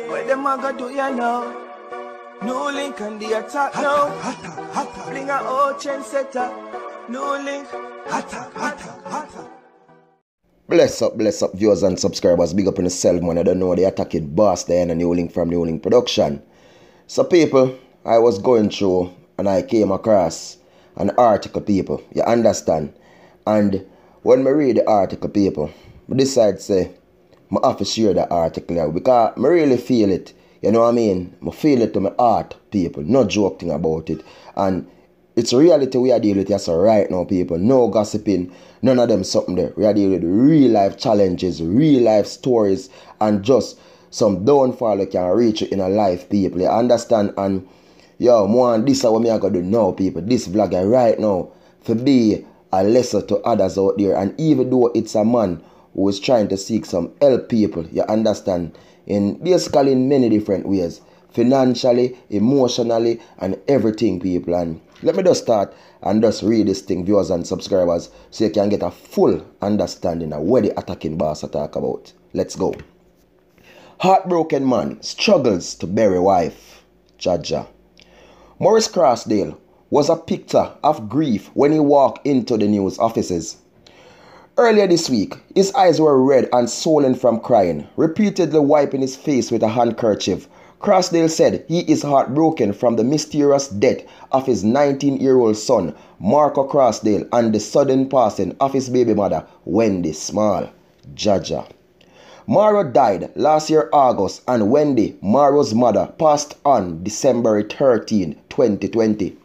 What them a go do ya now? NEWLINK and the attack now. Bring a old chain setter. NEWLINK. Bless up, viewers and subscribers. Big up in yourself, man. I don't know the attacking boss there and a NEWLINK from NEWLINK production. So people, I was going through and I came across an article, people. You understand? And when I read the article, people, I decide to say, I have to share the article because I really feel it. You know what I mean? I feel it to my heart, people. No joking about it. And it's reality we are dealing with here, so right now, people. No gossiping, none of them something there. We are dealing with real life challenges, real life stories, and just some downfall that can reach you in a life, people. You understand? And yo, man, this is what I gotta do now, people. This vlog right now for be a lesson to others out there. And even though it's a man who is trying to seek some help, people, you understand, in basically in many different ways, financially, emotionally, and everything, people. And let me just start and just read this thing, viewers and subscribers, so you can get a full understanding of what the attacking boss talk about. Let's go. Heartbroken man struggles to bury wife. Jaja. Morris Crosdale was a picture of grief when he walked into the news offices. Earlier this week, his eyes were red and swollen from crying, repeatedly wiping his face with a handkerchief. Crosdale said he is heartbroken from the mysterious death of his 19-year-old son, Marco Crosdale, and the sudden passing of his baby mother, Wendy Small. Jaja. Maro died last year August, and Wendy, Maro's mother, passed on December 13, 2020.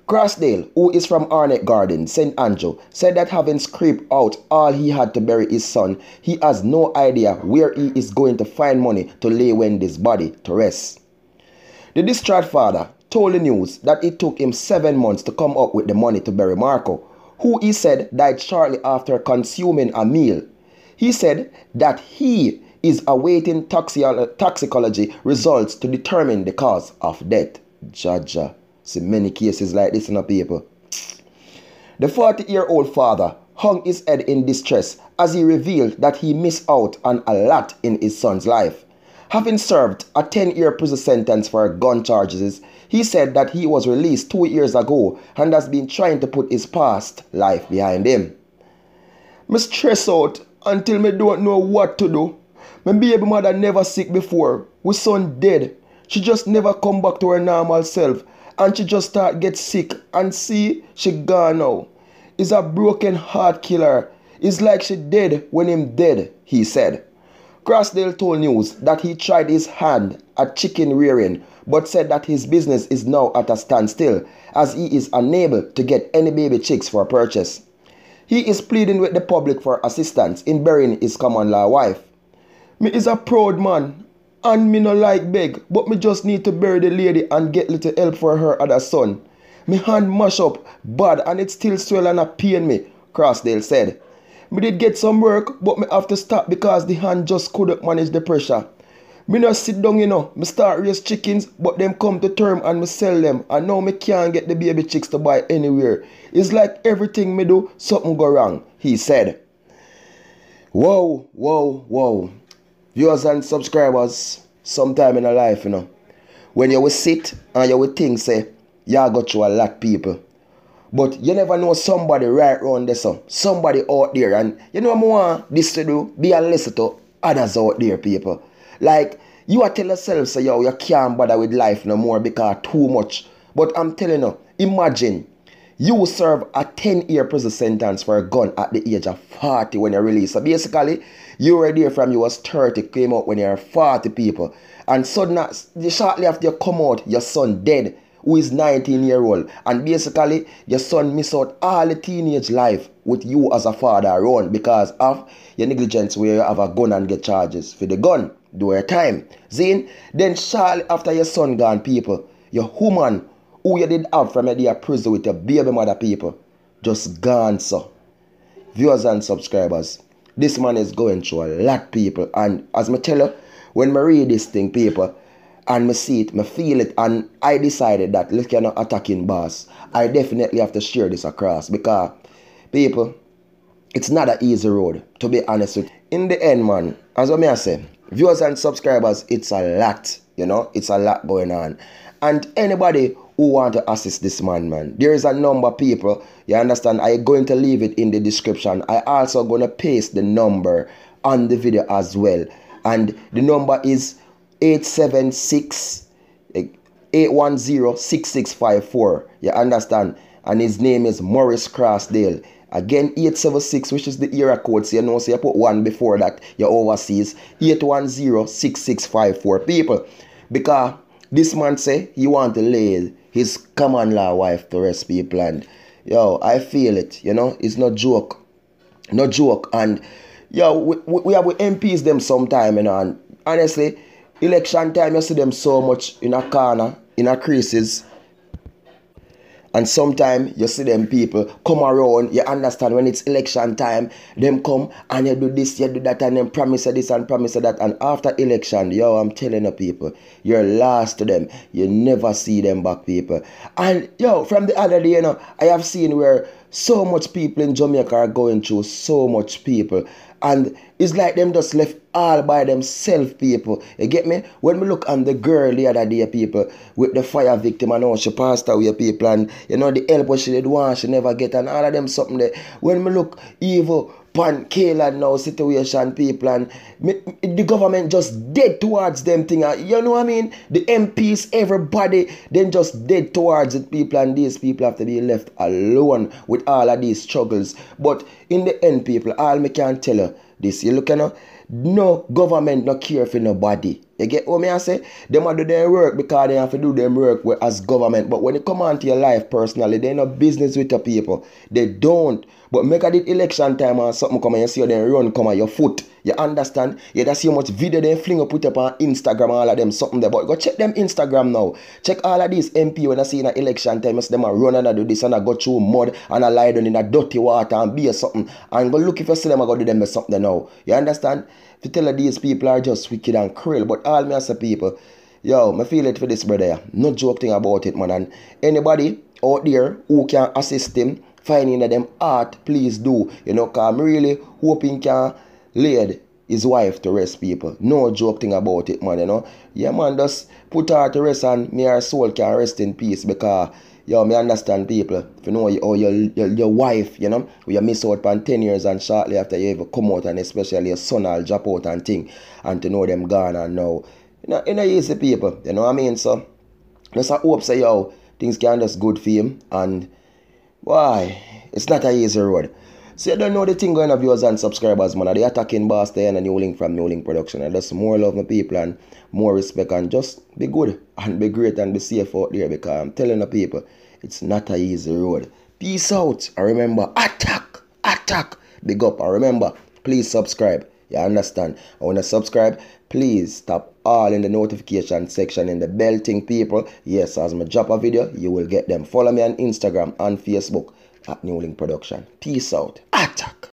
Crosdale, who is from Arnett Garden, St. Andrew, said that having scraped out all he had to bury his son, he has no idea where he is going to find money to lay Wendy's body to rest. The distraught father told the news that it took him 7 months to come up with the money to bury Marco, who he said died shortly after consuming a meal. He said that he is awaiting toxicology results to determine the cause of death. Jaja. See many cases like this in the people. The 40-year-old father hung his head in distress as he revealed that he missed out on a lot in his son's life. Having served a 10-year prison sentence for gun charges, he said that he was released 2 years ago and has been trying to put his past life behind him. Me stress out until me don't know what to do. My baby mother never sick before. We son dead. She just never come back to her normal self. And she just start get sick, and see, she gone now. It's a broken heart killer. It's like she dead when him dead, he said. Crosdale told news that he tried his hand at chicken rearing, but said that his business is now at a standstill, as he is unable to get any baby chicks for purchase. He is pleading with the public for assistance in burying his common law wife. Me is a proud man. And me no like beg, but me just need to bury the lady and get little help for her other son. Me hand mash up bad and it still swell and a pain me, Crosdale said. Me did get some work, but me have to stop because the hand just couldn't manage the pressure. Me no sit down, you know. Me start raise chickens, but them come to term and me sell them. And now me can't get the baby chicks to buy anywhere. It's like everything me do, something go wrong, he said. Whoa, whoa, whoa. Viewers and subscribers, sometime in a life, you know, when you will sit and you will think, say, you go through a lot, people. But you never know somebody right around there, so somebody out there. And you know what I want this to do? Be a lesson to others out there, people. Like, you are tell yourself, say, yo, you can't bother with life no more because too much. But I'm telling you, imagine you serve a 10-year prison sentence for a gun at the age of 40 when you're released. So basically, you were there from you was 30, came out when you're 40, people. And suddenly, shortly after you come out, your son dead, who is 19-year-old. And basically, your son miss out all the teenage life with you as a father around because of your negligence where you have a gun and get charges for the gun. Do your time. Zine, then shortly after your son gone, people, your woman who you did have from your dear prison with your baby mother, people, just gone, so. Viewers and subscribers, this man is going through a lot, people. And as I tell you, when I read this thing, people, and I see it, I feel it, and I decided that, look, you're not attacking boss. I definitely have to share this across because, people, it's not an easy road, to be honest with you. In the end, man, as I say, viewers and subscribers, it's a lot, you know, it's a lot going on. And anybody who want to assist this man, there is a number of people, you understand, I'm going to leave it in the description. I also going to paste the number on the video as well. And the number is 876-810-6654. You understand? And his name is Morris Crosdale. Again, 876, which is the area code. So you know, so you put 1 before that, you overseas. 810-6654 people. Because this man say he want to lay his common law wife to rest, people. And yo, I feel it, you know, it's no joke. No joke. And yo, we have MPs them sometime, you know, and honestly, election time, you see them so much in a corner, in a creases. And sometimes you see them people come around, you understand, when it's election time, them come and you do this, you do that, and then promise this and promise that. And after election, yo, I'm telling you people, you're lost to them. You never see them back, people. And yo, from the other day, you know, I have seen where so much people in Jamaica are going through, so much people. And it's like them just left all by themselves, people. You get me? When we look on the girl the other day, people, with the fire victim and how she passed away, people, and you know the help what she did want, she never get, and all of them something there. When we look evil pan Kayla now situation, people, and the government just dead towards them thing. You know what I mean? The MPs, everybody, then just dead towards it, people, and these people have to be left alone with all of these struggles. But in the end, people, all me can tell you this, you look at no government no care for nobody. You get what me I say? Them do their work because they have to do them work as government. But when it come on to your life personally, they no business with the people. They don't. But make a the election time or something come and you see them run come on your foot. You understand? You just see how much video they fling up put up on Instagram and all of them something there. But go check them Instagram now. Check all of these MP when I see in an election time, you see them a run and I do this and I go through mud and I lie down in a dirty water and be something. And go look if you see them I go do them something now. You understand? To tell you these people are just wicked and cruel. But all me as a people, yo, I feel it for this brother. No joke thing about it, man. And anybody out there who can assist him finding them art, please do. You know, cause I'm really hoping can lead his wife to rest, people. No joke thing about it, man, you know. Yeah, man, just put her to rest and me her soul can rest in peace because, yo, me understand people. If you know your wife, you know, you miss out on 10 years and shortly after you ever come out and especially your son will drop out and thing and to know them gone and now. You know easy people, you know what I mean? So, just I hope say, yo, things can just good for him and why? It's not an easy road. So you don't know the thing going on, viewers and subscribers, man. The attacking boss there and a NEWLINK from NEWLINK Production. And just more love my people and more respect and just be good and be great and be safe out there because I'm telling the people, it's not an easy road. Peace out. And remember, attack, attack. Big up. And remember, please subscribe. You understand? And when you subscribe, please tap all in the notification section in the bell thing, people. Yes, as I drop a video, you will get them. Follow me on Instagram and Facebook at NEWLINK Production. Peace out. Attack.